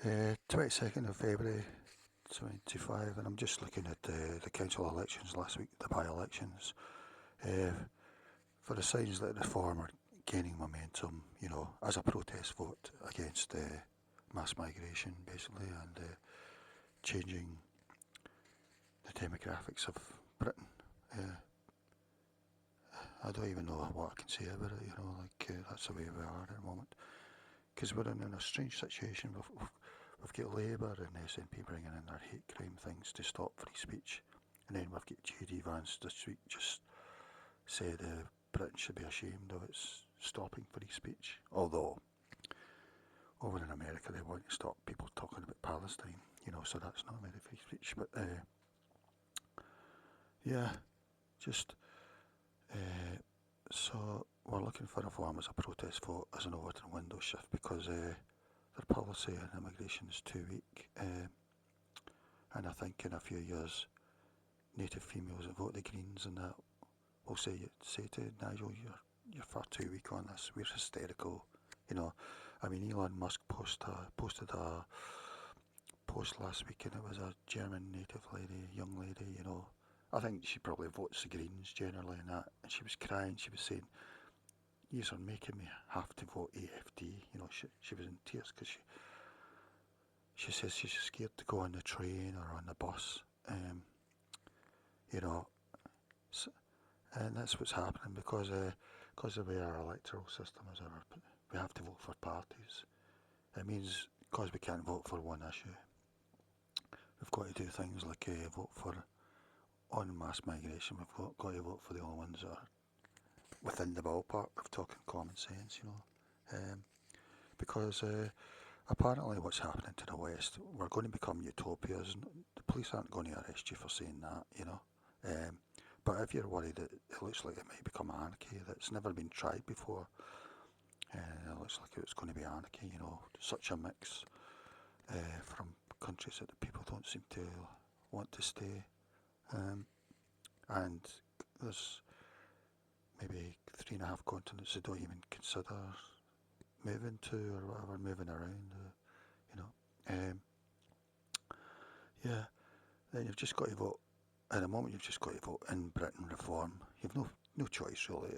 22nd of February 25, and I'm just looking at the council elections last week, the by-elections. Uh, for the signs that reform are gaining momentum, as a protest vote against mass migration, basically, and changing the demographics of Britain. Uh, I don't even know what I can say about it, that's the way we are at the moment. Because we're in a strange situation. We've got Labour and SNP bringing in their hate crime things to stop free speech. And then we've got JD Vance this week just said Britain should be ashamed of its stopping free speech. Although, over in America, they want to stop people talking about Palestine, so that's not very free speech. But, yeah, just, so we're looking for reform as a protest vote, as an Overton window shift, because their policy on immigration is too weak. And I think in a few years, native females that vote the Greens and that will say to Nigel, you're far too weak on this. We're hysterical, I mean, Elon Musk posted a post last week, and it was a German native lady, young lady, I think she probably votes the Greens generally and that, and she was crying. She was saying, "You are making me have to vote AFD." She was in tears because she says she's scared to go on the train or on the bus. You know, and that's what's happening because of the way our electoral system is. We have to vote for parties. It means because we can't vote for one issue, we've got to do things like vote for on mass migration. We've got to vote for the only ones that are within the ballpark of talking common sense. Because apparently what's happening to the West, we're going to become utopias. The police aren't going to arrest you for saying that. But if you're worried that it looks like it might become anarchy, that's never been tried before, it looks like it's going to be anarchy, such a mix from countries that the people don't seem to want to stay. And there's maybe 3.5 continents they don't even consider moving to or whatever, moving around, yeah, then you've just got to vote. At the moment, you've just got to vote in Britain reform. You've no choice really.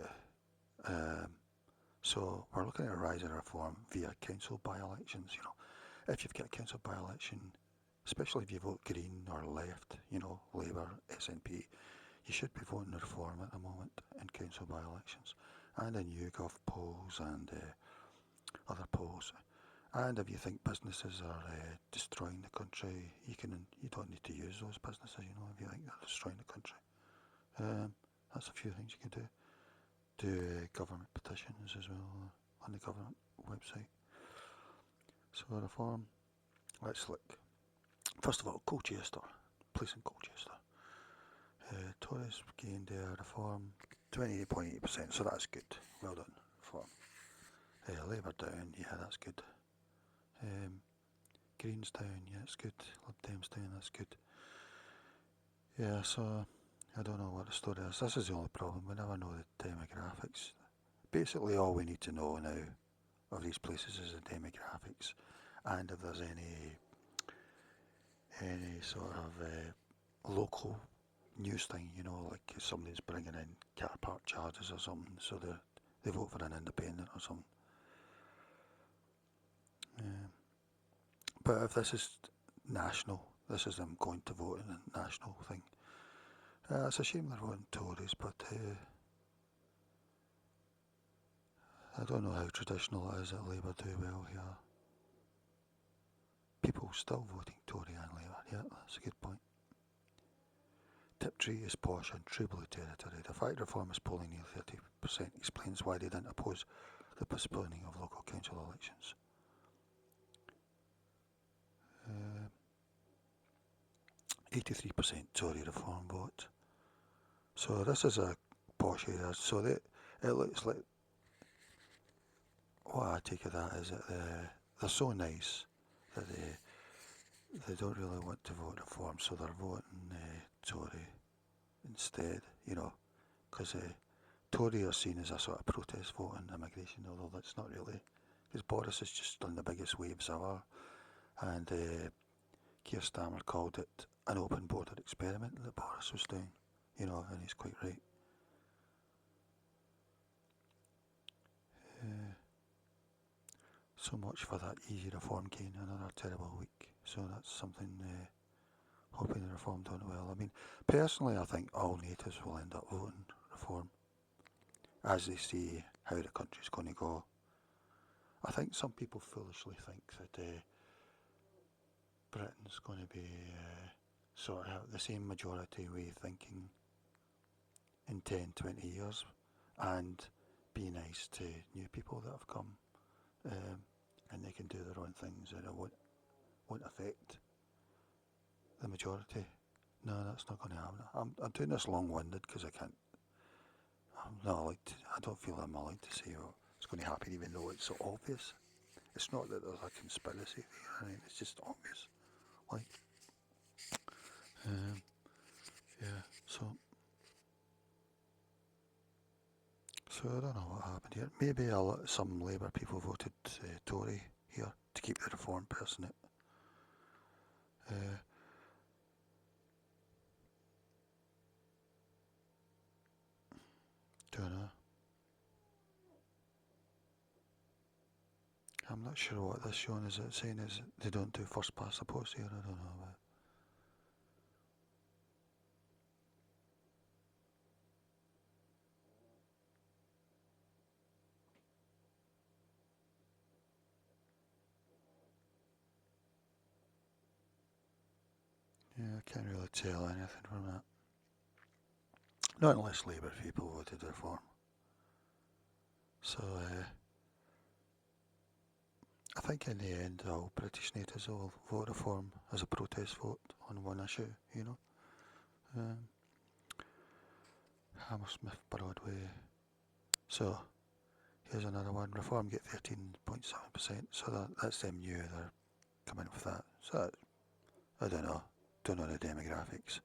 So we're looking at a rise in reform via council by-elections. If you've got a council by-election, especially if you vote Green or Left, Labour, SNP, you should be voting reform at the moment in council by-elections and in YouGov polls and other polls. And if you think businesses are destroying the country, you don't need to use those businesses. If you think they're destroying the country, that's a few things you can do. Do government petitions as well on the government website. So reform. Let's look. First of all, Colchester, police in Colchester. Tories gained reform 28.8%, so that's good. Well done, reform. Labour down, yeah, that's good. Greens down, yeah, it's good. Lib Dems down, that's good. Yeah, so I don't know what the story is. This is the only problem. We never know the demographics. Basically, all we need to know now of these places is the demographics, and if there's any sort of local news thing, like somebody's bringing in car park charges or something, so they vote for an independent or something. But if this is national, this is them going to vote in a national thing. It's a shame they're voting Tories, but I don't know how traditional it is that Labour do well here. People still voting Tory and Labour, yeah, that's a good point. Tiptree is posh and true blue territory. The fact reform is polling nearly 30% explains why they didn't oppose the postponing of local council elections. 83% Tory reform vote. So this is a posh area. So it looks like, what I take of that is that they're so nice that they don't really want to vote reform, so they're voting Tory instead, because Tory are seen as a sort of protest vote on immigration, although that's not really, because Boris has just done the biggest waves ever And Keir Starmer called it an open border experiment that Boris was doing, and he's quite right. So much for that easy reform gain, another terrible week. So that's something, hoping the reform done well. I mean, personally, I think all natives will end up voting reform as they see how the country's going to go. I think some people foolishly think that Britain's going to be sort of the same majority way thinking in 10, 20 years and be nice to new people that have come, and they can do their own things and it won't affect the majority. No, that's not going to happen. I'm doing this long-winded because I'm not allowed to, I don't feel I'm allowed to say it's going to happen even though it's so obvious. It's not that there's a conspiracy there, it's just obvious. Like, yeah, so I don't know what happened here. Maybe some Labour people voted Tory here to keep the reform person out. Don't know. I'm not sure what this showing is. It saying is they don't do first past the post here. I don't know. But yeah, I can't really tell anything from that. Not unless Labour people voted reform. So I think in the end, all British natives will vote reform as a protest vote on one issue. Hammersmith Broadway. So here's another one. Reform get 13.7%. So that's them new. They're coming with that. So I don't know. Don't know the demographics.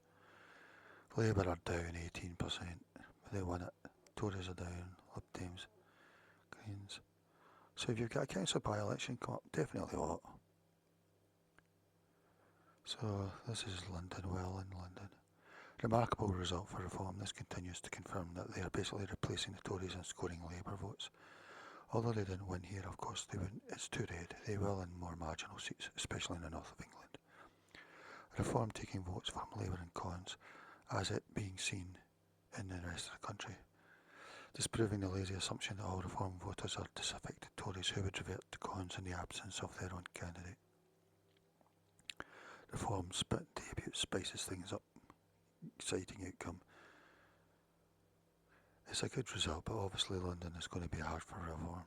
Labour are down 18%, but they won it. Tories are down. Lib Dems, Greens. So if you've got a council by-election come up, definitely vote. So this is London, well in London. Remarkable result for Reform. This continues to confirm that they are basically replacing the Tories and scoring Labour votes. Although they didn't win here, of course, it's too red. They will in more marginal seats, especially in the north of England. Reform taking votes from Labour and Cons, as it being seen in the rest of the country, disproving the lazy assumption that all Reform voters are disaffected Tories who would revert to Cons in the absence of their own candidate. Reform spit debut spices things up. Exciting outcome. It's a good result, but obviously London is going to be hard for Reform.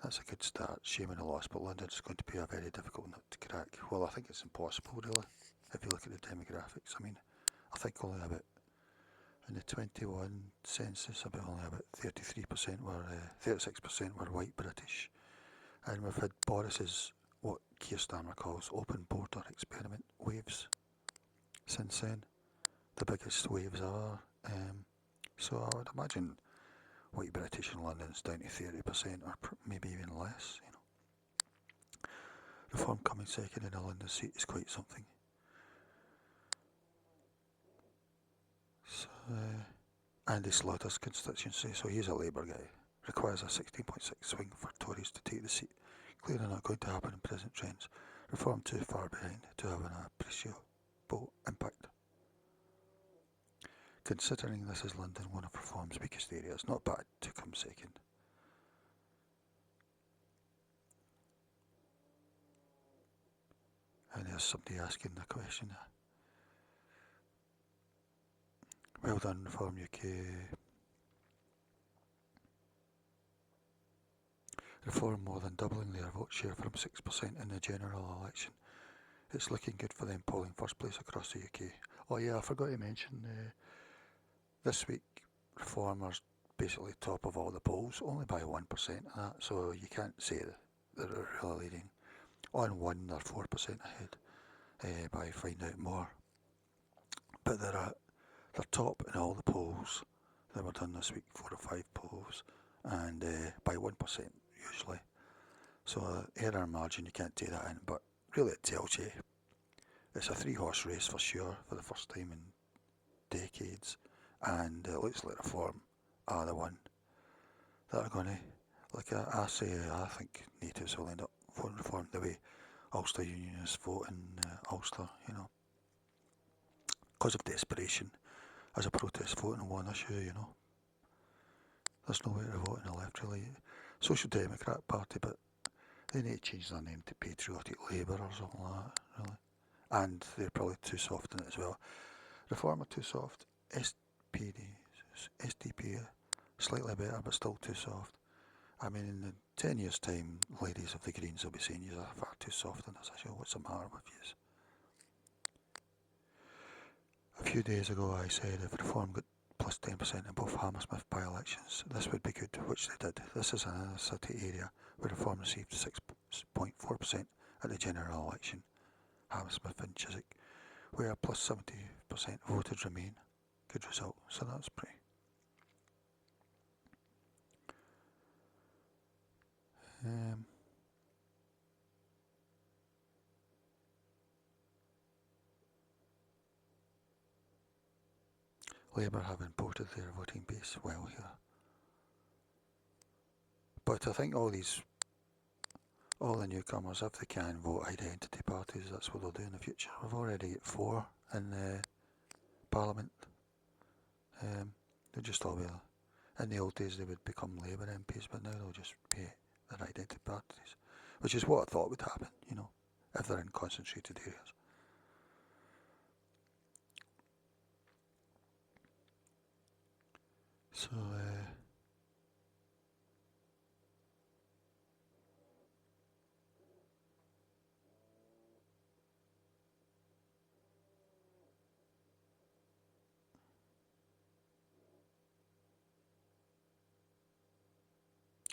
That's a good start, shame and a loss, but London is going to be a very difficult nut to crack. Well, I think it's impossible, really, if you look at the demographics. I mean, I think only about, in the 21 census, only about 36% were white British. And we've had Boris's, what Keir Starmer calls, open border experiment waves since then. The biggest waves ever. So I would imagine white British in London's down to 30% or maybe even less. Reform coming second in a London seat is quite something. So, Andy Slaughter's constituency, so he's a Labour guy, requires a 16.6 swing for Tories to take the seat. Clearly not going to happen in present trends. Reform too far behind to have an appreciable impact. Considering this is London, one of Reform's weakest areas, not bad to come second. And there's somebody asking the question. Well done, Reform UK. Reform more than doubling their vote share from 6% in the general election. It's looking good for them polling first place across the UK. Oh yeah, I forgot to mention, this week Reform are basically top of all the polls, only by 1% of that, so you can't say that they're really leading. On one, they're 4% ahead by Find Out More. But they're top in all the polls that were done this week, 4 or 5 polls, and by 1% usually. So error margin, you can't take that in, but really it tells you it's a 3-horse race for sure for the first time in decades, and it looks like Reform are the one that are going to, like I say, I think natives will end up voting Reform the way Ulster Unionists vote in Ulster, because of desperation as a protest vote on one issue, There's nowhere to vote in the left really. Social Democrat Party, but they need to change their name to Patriotic Labour or something like that, really. And they're probably too soft in it as well. Reform are too soft. SDP slightly better, but still too soft. I mean, in the 10 years' time, ladies of the Greens will be saying you are far too soft on this issue. What's the matter with you? A few days ago, I said if Reform got plus 10% in both Hammersmith by-elections, this would be good, which they did. This is another city area where Reform received 6.4% at the general election. Hammersmith and Chiswick, where plus 70% voted Remain. Good result, so that's pretty. Labour have imported their voting base well here. But I think all the newcomers, if they can vote identity parties, that's what they'll do in the future. We've already got 4 in Parliament. They'll just all be, in the old days they would become Labour MPs, but now they'll just be their identity parties, which is what I thought would happen, if they're in concentrated areas. So,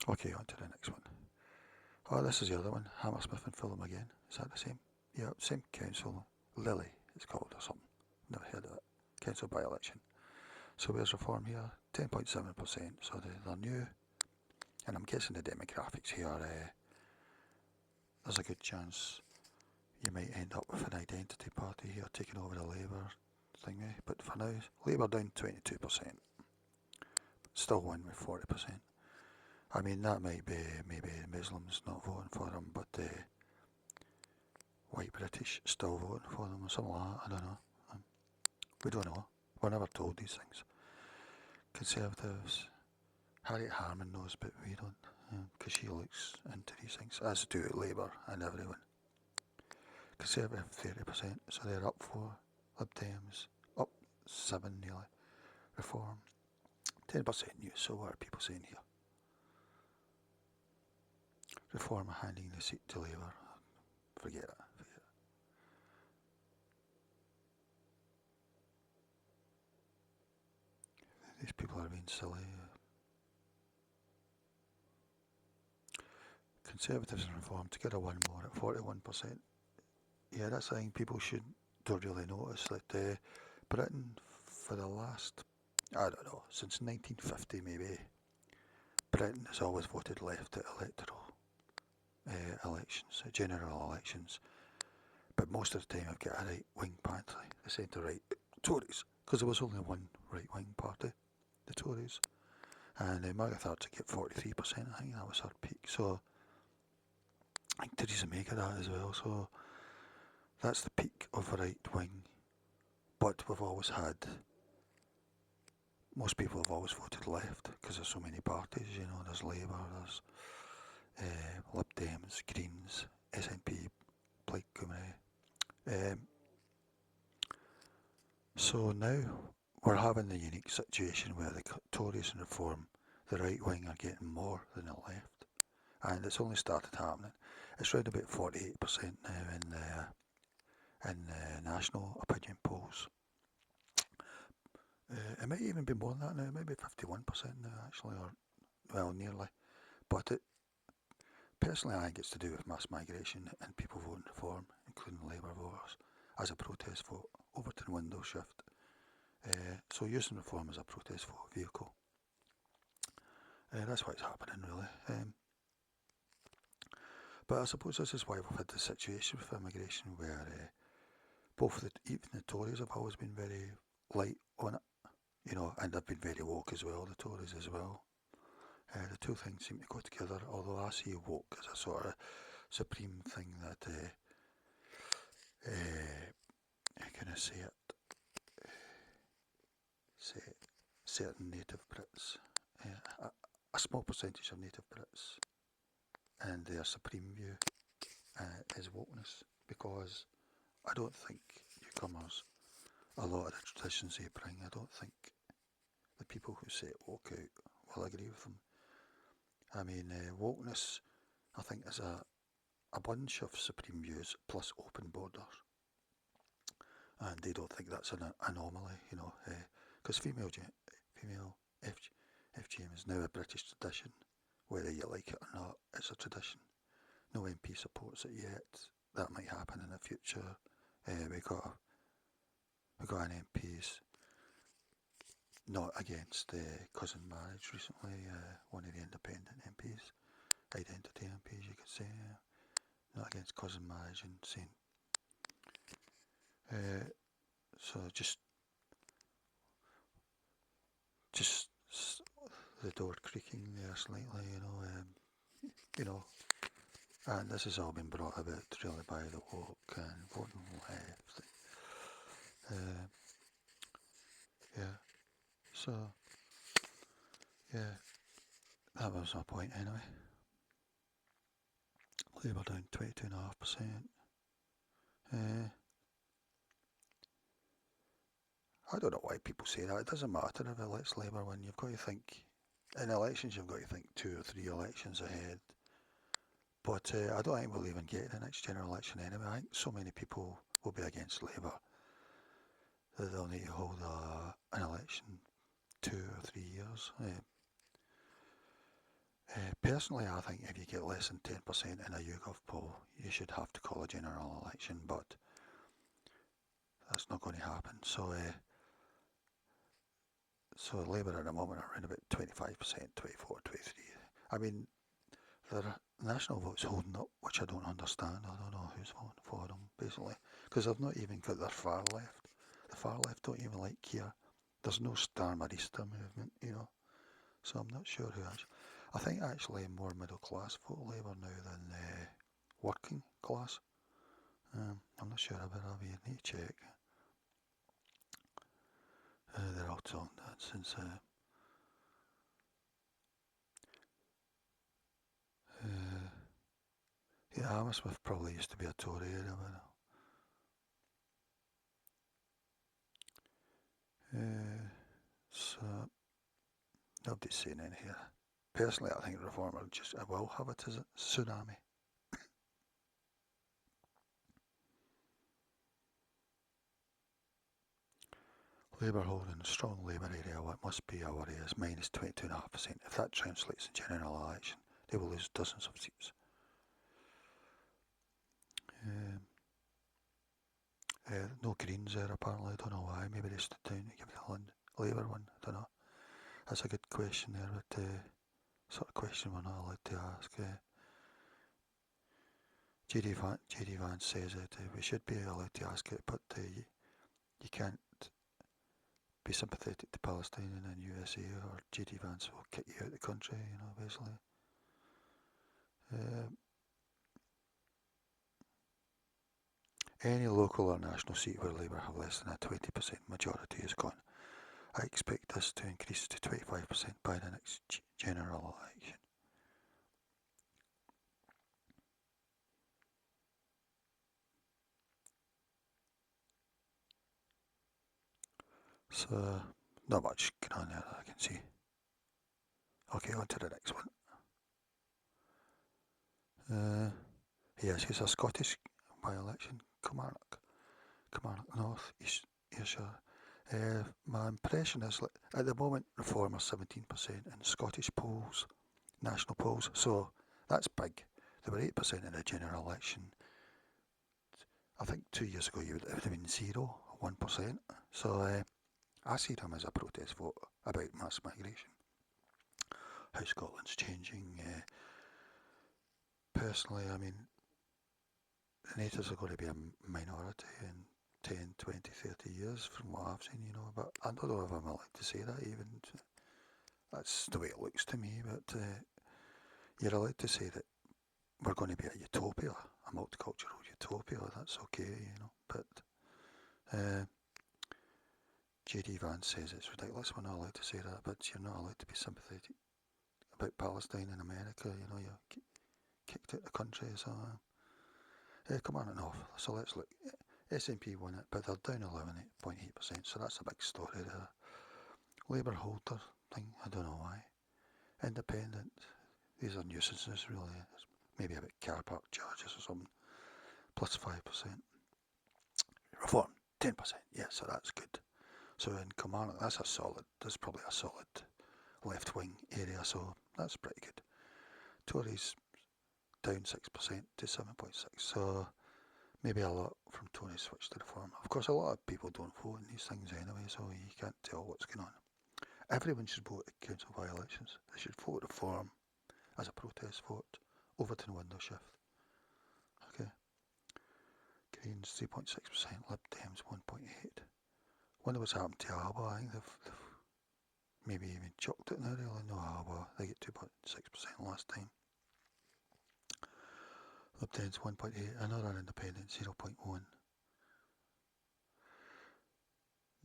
okay, on to the next one. Oh, this is the other one, Hammersmith and Fulham again. Is that the same? Yeah, same council. Lily, it's called, or something. Never heard of it. Council by-election. So where's Reform here? 10.7%, so they're new. And I'm guessing the demographics here, there's a good chance you might end up with an identity party here taking over the Labour thingy. But for now, Labour down 22%. Still win with 40%. I mean, that might be maybe Muslims not voting for them, but white British still voting for them or something like that. I don't know. We don't know. We're never told these things. Conservatives, Harriet Harman knows, but we don't, because she looks into these things, as do Labour and everyone. Conservative 30%, so they're up 4. Lib Dems up 7 nearly. Reform 10% new. So what are people saying here? Reform handing the seat to Labour. Forget it. These people are being silly. Conservatives and Reform together won more at 41%. Yeah, that's the thing people don't really notice that Britain for the last, I don't know, since 1950 maybe, Britain has always voted left at electoral elections, general elections. But most of the time I've got a right-wing party, the centre-right Tories, because there was only one right-wing party, the Tories. And Margaret Thatcher get 43%, I think that was her peak. So I think Theresa May got that as well. So that's the peak of a right-wing. But we've always had, most people have always voted left because there's so many parties, there's Labour, there's Lib Dems, Greens, SNP, Plaid Cymru. So now we're having the unique situation where the Tories and Reform, the right wing, are getting more than the left, and it's only started happening. It's around about 48% now in the national opinion polls. It might even be more than that now. It might be 51% now actually, or well, nearly. But personally, I think it's to do with mass migration and people voting Reform, including Labour voters, as a protest vote. Overton window shift. So using Reform as a protest vote vehicle. That's what's happening really. But I suppose this is why we've had the situation with immigration where even the Tories have always been very light on it, and they've been very woke as well, the Tories as well. The two things seem to go together, although I see woke as a sort of supreme thing that, how can I say it, say certain native Brits, a small percentage of native Brits, and their supreme view is wokeness, because I don't think newcomers, a lot of the traditions they bring, I don't think the people who say woke out will agree with them. I mean, wokeness, I think, is a bunch of supreme views plus open borders, and they don't think that's an anomaly, because female FGM is now a British tradition, whether you like it or not. It's a tradition. No MP supports it yet. That might happen in the future. We got an MP's not against cousin marriage recently. One of the independent MPs, identity MPs, you could say, not against cousin marriage, and saying. So just the door creaking there slightly, and this has all been brought about really by the woke and voting left. Yeah. So yeah, that was my point anyway. Labour down 22.5%. I don't know why people say that. It doesn't matter if it lets Labour win. You've got to think, in elections, you've got to think 2 or 3 elections ahead. But I don't think we'll even get the next general election anyway. I think so many people will be against Labour that they'll need to hold an election 2 or 3 years. Personally, I think if you get less than 10% in a YouGov poll, you should have to call a general election, but that's not going to happen. So Labour at the moment are around about 25%, 24, 23. I mean, the national vote's holding up, which I don't understand. I don't know who's voting for them, basically, because they've not even got their far left. The far left don't even like Keir. There's no Star Marista movement, so I'm not sure who actually. I think actually more middle class vote Labour now than working class. I'm not sure about that. You need to check. They're all talking that since yeah, Hammersmith probably used to be a Tory area, but so nobody's saying in here. Personally, I think Reform will have it as a tsunami. Labour holding a strong Labour area, what must be a worry is minus 22.5%. If that translates in general election, they will lose dozens of seats. No Greens there apparently, I don't know why. Maybe they stood down to give the Labour one, I don't know. That's a good question there, but sort of question we're not allowed to ask. JD Vance says that we should be allowed to ask it, but you can't be sympathetic to Palestine in the USA or JD Vance will kick you out of the country, basically. Any local or national seat where Labour have less than a 20% majority is gone. I expect this to increase to 25% by the next general election. So, not much going on there that I can see. Okay, on to the next one. Yes, it's a Scottish by-election, Kilmarnock North, East Ayrshire. My impression is, at the moment, Reform are 17% in Scottish polls, national polls, so that's big. They were 8% in the general election. I think 2 years ago it would have been 0, 1%. So I see them as a protest vote about mass migration, how Scotland's changing, personally, I mean, the natives are going to be a minority in 10, 20, 30 years from what I've seen, but I don't know if I'm allowed to say that even. That's the way it looks to me, but you're allowed to say that we're going to be a utopia, a multicultural utopia, that's okay, but J.D. Vance says it's ridiculous, we're not allowed to say that, but you're not allowed to be sympathetic about Palestine in America, you're kicked out the country, so come on and off. So let's look. S&P won it, but they're down 11.8%, so that's a big story there. Labour holder thing, I don't know why. Independent, these are nuisances really. It's maybe a bit car park charges or something. Plus 5%. Reform, 10%. Yeah, so that's good. So in Kilmarnock, that's probably a solid left wing area, so that's pretty good. Tories down 6% to 7.6%. So maybe a lot from Tories switch to Reform. Of course, a lot of people don't vote in these things anyway, so you can't tell what's going on. Everyone should vote at council by-elections. They should vote Reform as a protest vote. Overton window shift. Okay. Greens 3.6%, Lib Dems 1.8%. Wonder what's happened to Alba. I think they've maybe even chucked it now, really. No, Alba, they get 2.6% last time. Lib Dems 1.8%, another independent 0.1%.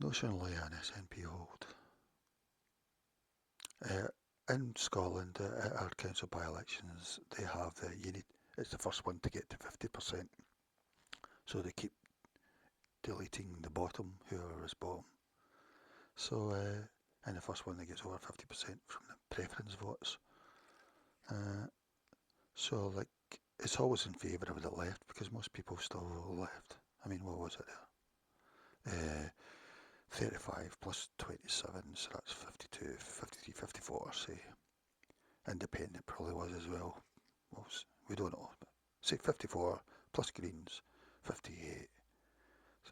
Notionally an SNP hold. In Scotland, at our council by-elections, they have it's the first one to get to 50%. So they keep deleting the bottom, whoever is bottom. So, and the first one that gets over 50% from the preference votes. So, like, it's always in favour of the left because most people still vote left. I mean, what was it there? 35 plus 27, so that's 52, 53, 54, say. Independent probably was as well. We don't know. But say 54 plus Greens, 58.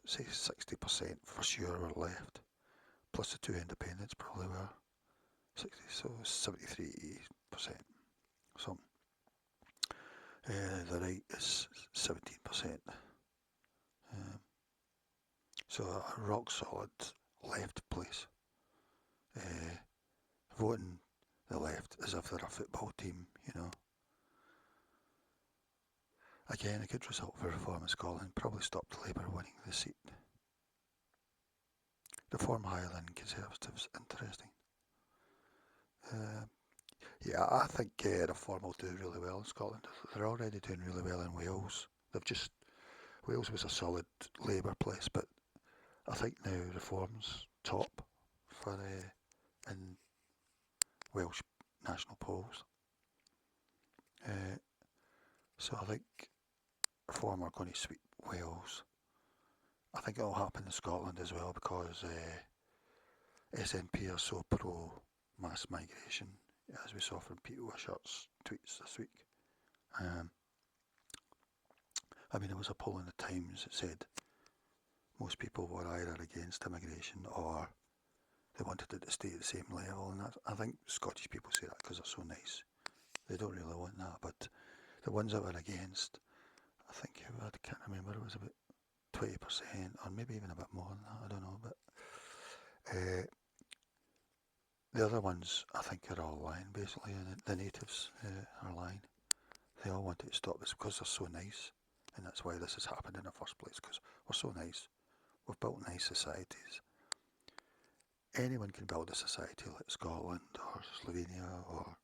Say 60% for sure were left. Plus the two independents probably were 60, so 73%. Some. The right is 17%. So a rock solid left place. Voting the left as if they're a football team, Again, a good result for Reform in Scotland. Probably stopped Labour winning the seat. Reform higher than Conservatives. Interesting. Yeah, I think Reform will do really well in Scotland. They're already doing really well in Wales. Wales was a solid Labour place, but I think now Reform's top for in Welsh national polls. So I think Reform are going to sweep Wales. I think it'll happen in Scotland as well because SNP are so pro mass migration, as we saw from Peter Wishart's tweets this week. I mean, there was a poll in the Times that said most people were either against immigration or they wanted it to stay at the same level, and I think Scottish people say that because they're so nice. They don't really want that, but the ones that were against, I think I can't remember, it was about 20% or maybe even a bit more than that, I don't know, but the other ones I think are all lying basically, and the natives are lying. They all want it to stop this because they're so nice, and that's why this has happened in the first place, because we're so nice. We've built nice societies. Anyone can build a society like Scotland or Slovenia or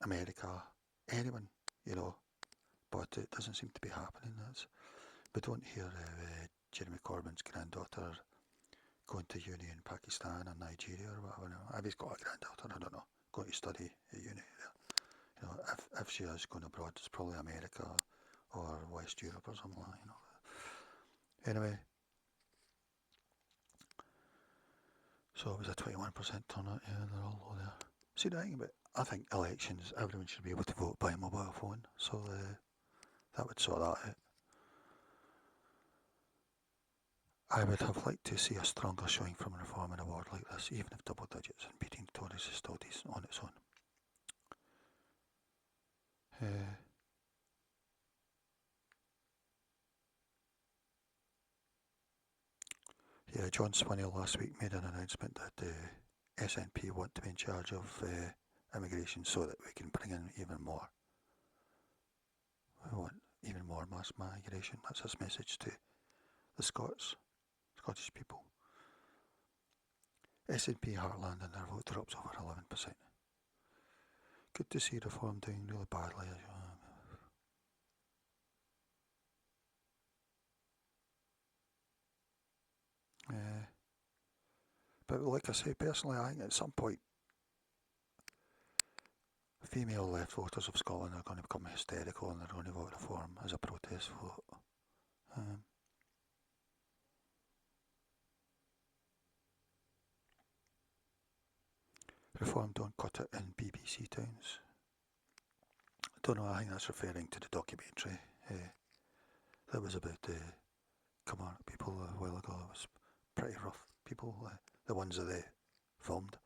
America, anyone, but it doesn't seem to be happening. We don't hear Jeremy Corbyn's granddaughter going to uni in Pakistan or Nigeria or whatever. If he's got a granddaughter, I don't know, going to study at uni there. If she is going abroad, it's probably America or West Europe or something like that, Anyway, so it was a 21% turnout, yeah, they're all low there. See the thing about, I think elections, everyone should be able to vote by mobile phone, so that would sort that out. I would have liked to see a stronger showing from Reform in a ward like this, even if double digits and beating the Tories is still decent on its own. Yeah, John Swinney last week made an announcement that the SNP want to be in charge of immigration so that we can bring in even more. We want even more mass migration. That's his message to the Scottish people. SNP Heartland and their vote drops over 11%. Good to see Reform doing really badly. But like I say, personally, I think at some point, female left voters of Scotland are going to become hysterical and they're going to vote Reform as a protest vote. Reform don't cut it in BBC towns. I don't know, I think that's referring to the documentary that was about the Kilmarnock people a while ago. It was pretty rough people, the ones that they filmed.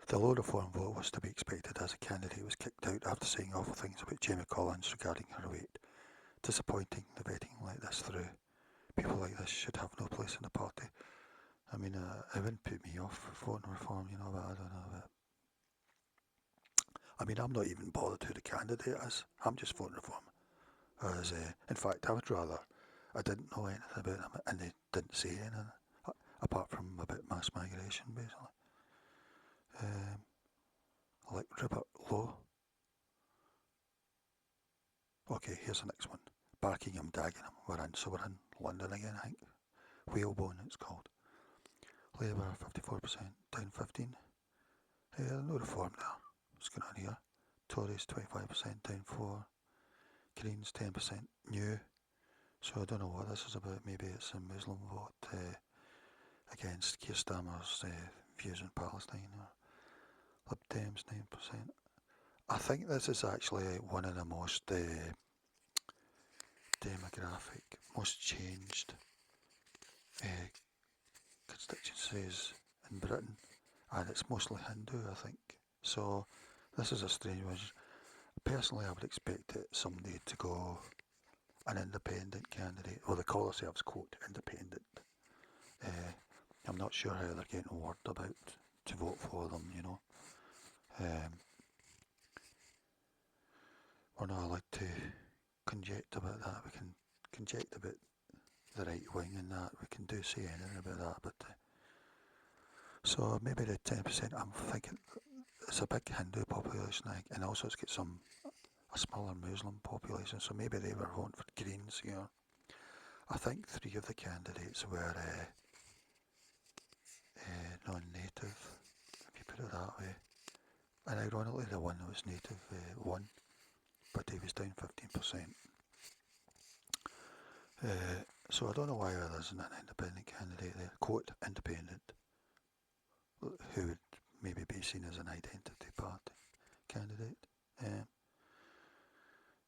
The low Reform vote was to be expected as a candidate was kicked out after saying awful things about Jamie Collins regarding her weight. Disappointing the vetting like this through. People like this should have no place in the party. I mean, it wouldn't put me off voting Reform, you know, but I don't know. I mean, I'm not even bothered who the candidate is. I'm just voting Reform. In fact, I would rather I didn't know anything about them and they didn't say anything apart from about mass migration, basically. Like Rupert Lowe. Okay, here's the next one. Barkingham, Dagenham. We're in London again, I think. Whalebone, it's called. Labour 54%, down 15. No Reform there. What's going on here? Tories 25%, down 4. Greens 10%, new. So I don't know what this is about. Maybe it's a Muslim vote against Keir Starmer's views on Palestine. Or Lib Dems 9%. I think this is actually one of the most demographic, most changed constituencies in Britain, and it's mostly Hindu, I think. So this is a strange one. Personally, I would expect it someday to go an independent candidate. Well, they call themselves, quote, independent. I'm not sure how they're getting word about to vote for them, you know. We're not allowed to conject about that. We can conject about the right wing and that. We can do say anything about that, but so maybe the 10%. I'm thinking it's a big Hindu population, I think, and also it's got a smaller Muslim population. So maybe they were voting for Greens here. I think 3 of the candidates were non-native, if you put it that way. And ironically, the one that was native won, but he was down 15%. So I don't know why there isn't an independent candidate there, quote, independent, who would maybe be seen as an identity party candidate.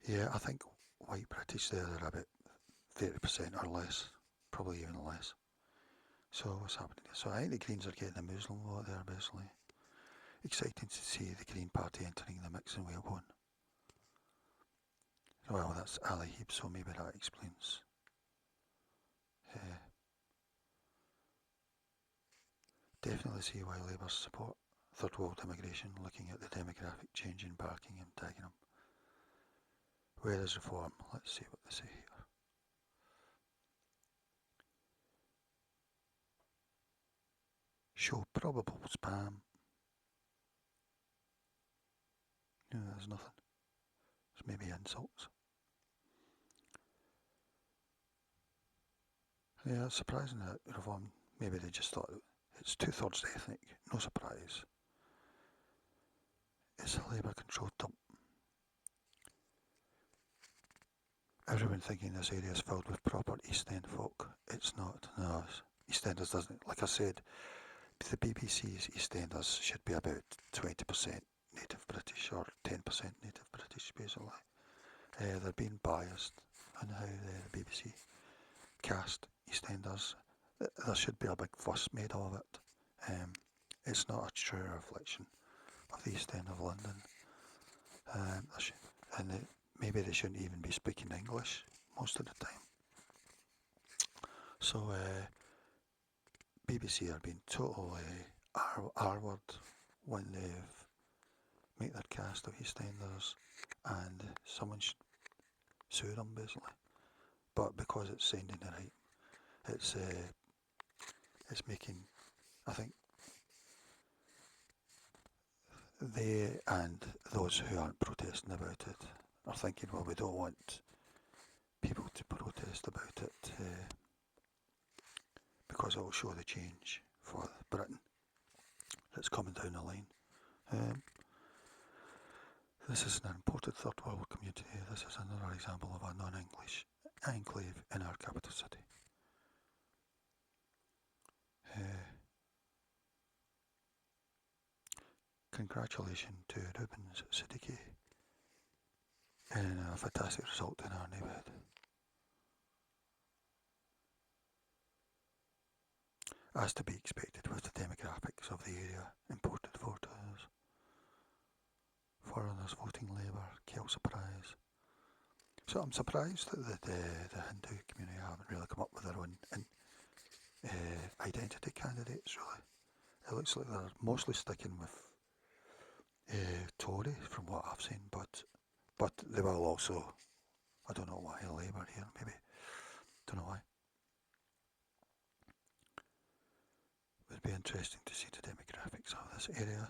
Yeah, I think white British there are about 30% or less, probably even less. So what's happening? So I think the Greens are getting a Muslim vote there, basically. Exciting to see the Green Party entering the mix in Whalebone. Well, that's Ali Heap, so maybe that explains. Definitely see why Labour support third world immigration, looking at the demographic change in Barkingham, Dagenham. Where is Reform? Let's see what they say here. Show probable spam. No, there's nothing. There's maybe insults. Yeah, it's surprising that Reform, maybe they just thought it's 2/3 ethnic, no surprise. It's a Labour controlled dump. Everyone thinking this area is filled with proper East End folk. It's not. No, East Enders doesn't. Like I said, the BBC's East Enders should be about 20% native British or 10% native British, basically. They're being biased in how the BBC cast East Enders. There should be a big fuss made of it. It's not a true reflection of the East End of London. And maybe they shouldn't even be speaking English most of the time. So BBC are being totally R-word when they've made their cast of EastEnders, and someone should sue them basically. But because it's sounding right, it's making, I think, they and those who aren't protesting about it are thinking, well, we don't want people to protest about it because it will show the change for Britain that's coming down the line. This is an important third world community. This is another example of a non-English enclave in our capital city. Congratulations to Rubens Siddiqui in a fantastic result in our neighbourhood. As to be expected with the demographics of the area, imported voters, foreigners voting Labour, Kel surprise. So I'm surprised that the Hindu community haven't really come up with their own identity candidates, really. It looks like they're mostly sticking with Tory from what I've seen, but they will also, I don't know why, Labour here, maybe, don't know why. It would be interesting to see the demographics of this area.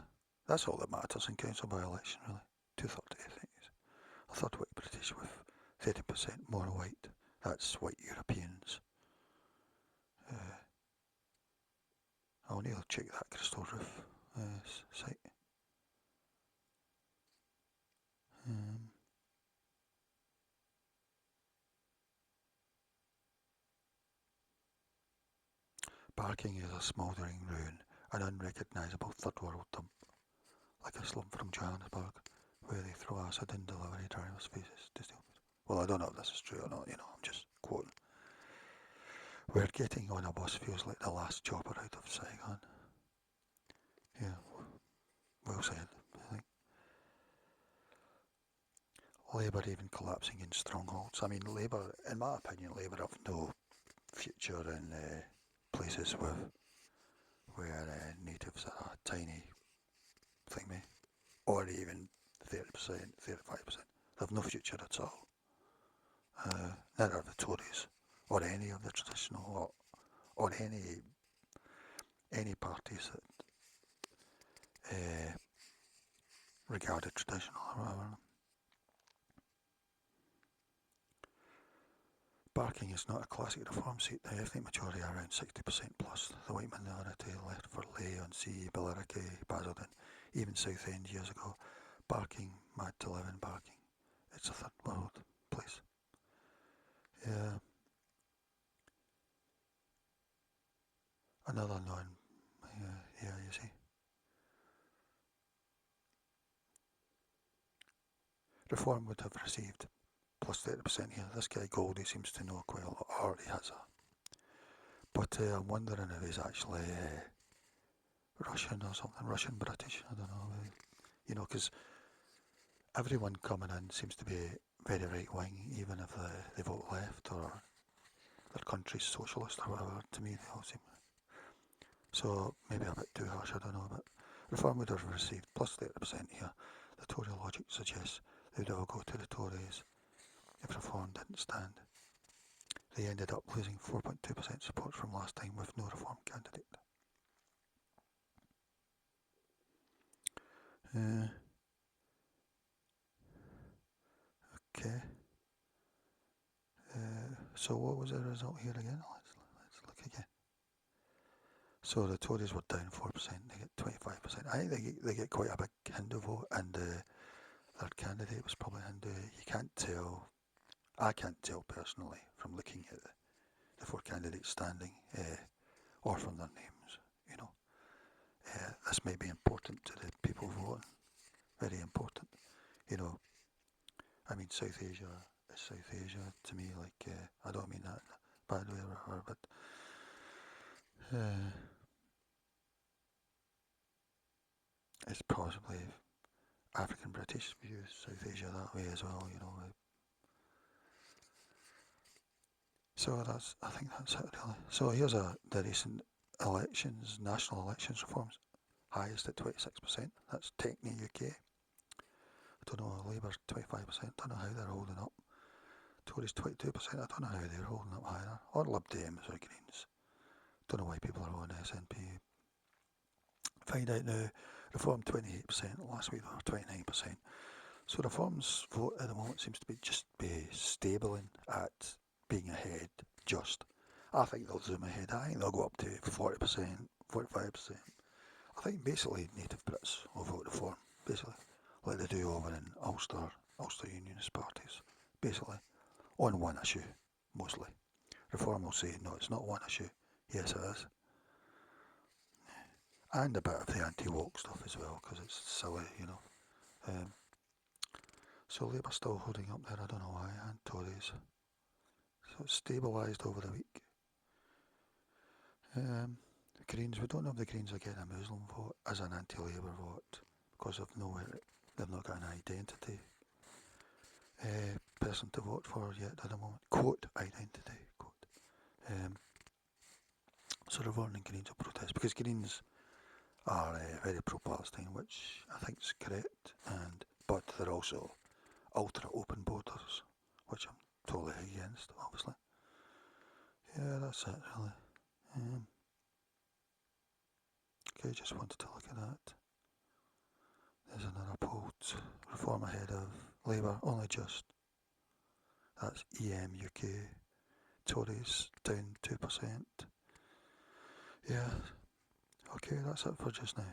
That's all that matters in council by-election, really. 2/3 ethnics. A third white British with 30% more white. That's white Europeans. I'll need to check that crystal roof site. Barking is a smouldering ruin, an unrecognisable third world dump, like a slum from Johannesburg, where they throw acid in delivery drivers' faces to steal. Well, I don't know if this is true or not, I'm just quoting. Where getting on a bus feels like the last chopper out of Saigon. Yeah, well said, I think. Labour even collapsing in strongholds. I mean, Labour, in my opinion, Labour have no future in places where natives are a tiny thingy, or even 30%, 35%. They have no future at all. Neither are the Tories, or any of the traditional, or any parties that regarded traditional or whatever. Barking is not a classic reform seat. The ethnic majority are around 60% plus. The white minority left for Leigh-on-Sea, Billericay, Basildon, even Southend years ago. Barking, mad to live in Barking. It's a third world place. Yeah. Another yeah, you see. Reform would have received plus 30% here. This guy Goldie seems to know quite a lot, or he has a. But I'm wondering if he's actually Russian or something, Russian British, I don't know. Because everyone coming in seems to be very right wing, even if they vote left or their country's socialist or whatever. To me, they all seem. So maybe a bit too harsh, I don't know. But Reform would have received plus 30% here. The Tory logic suggests they would all go to the Tories if Reform didn't stand. They ended up losing 4.2% support from last time with no Reform candidate. Okay. So what was the result here again? Let's look again. So the Tories were down 4%, they get 25%. I think they get quite a big Hindu vote, and their candidate was probably Hindu. You can't tell, I can't tell personally from looking at the four candidates standing, or from their names, this may be important to the people voting, very important, I mean, South Asia is South Asia to me, like, I don't mean that in a bad way or whatever, but it's possibly African British views South Asia that way as well, you know. So I think that's it really. So here's the recent elections, national elections reforms, highest at 26%. That's Techni UK. I don't know, Labour's 25%. Don't know how they're holding up. Tories 22%. I don't know how they're holding up either. Or Lib Dems or Greens. Don't know why people are on SNP. Find out now. Reform 28%. Last week they were 29%. So Reform's vote at the moment seems to be just be stabling at being ahead. Just. I think they'll zoom ahead. I think they'll go up to 40%, 45%. I think basically native Brits will vote Reform. Basically, like they do over in Ulster Unionist parties. Basically, on one issue, mostly. Reform will say, no, it's not one issue. Yes, it is. And a bit of the anti-woke stuff as well, because it's silly, you know. So Labour still holding up there, I don't know why, and Tories. So it's stabilised over the week. Greens, we don't know if the Greens are getting a Muslim vote as an anti-Labour vote, because they've not got an identity person to vote for yet at the moment. Quote, identity, quote. So they're voting Greens will protest, because Greens are very pro-Palestine, which I think is correct, but they're also ultra open borders, which I'm totally against, obviously. Yeah, that's it really. Okay, just wanted to look at that. There's another poll. Reform ahead of Labour, only just. That's EM UK. Tories down 2%. Yeah, okay, that's it for just now.